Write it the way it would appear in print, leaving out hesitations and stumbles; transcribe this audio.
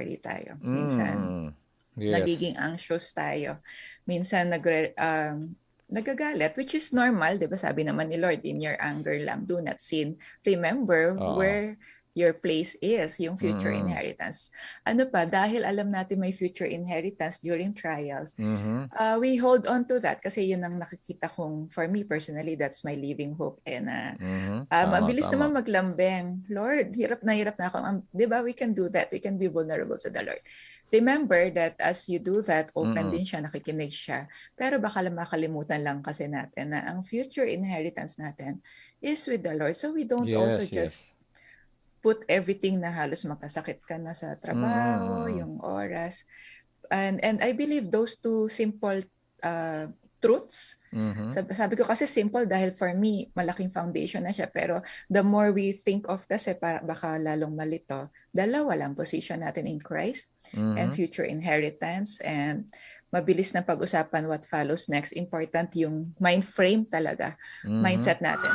worry tayo. Minsan, Yes. nagiging anxious tayo. Minsan, nagagalit, which is normal, di ba? Sabi naman ni Lord, in your anger lang, do not sin. Remember where your place is, yung future inheritance. Ano pa, dahil alam natin may future inheritance during trials, we hold on to that kasi yun ang nakikita kong, for me personally, that's my living hope. And mabilis naman maglambing. Lord, hirap na ako. Di ba, we can do that. We can be vulnerable to the Lord. Remember that as you do that, open din siya, nakikinig siya. Pero baka makalimutan lang kasi natin na ang future inheritance natin is with the Lord. So we don't also just put everything na halos magkasakit ka na sa trabaho, yung oras. And I believe those two simple truths. Sabi ko kasi simple dahil for me, malaking foundation na siya. Pero the more we think of kasi baka lalong malito, dalawa lang position natin in Christ and future inheritance and mabilis na pag-usapan what follows next. Important yung mind frame talaga, mindset natin.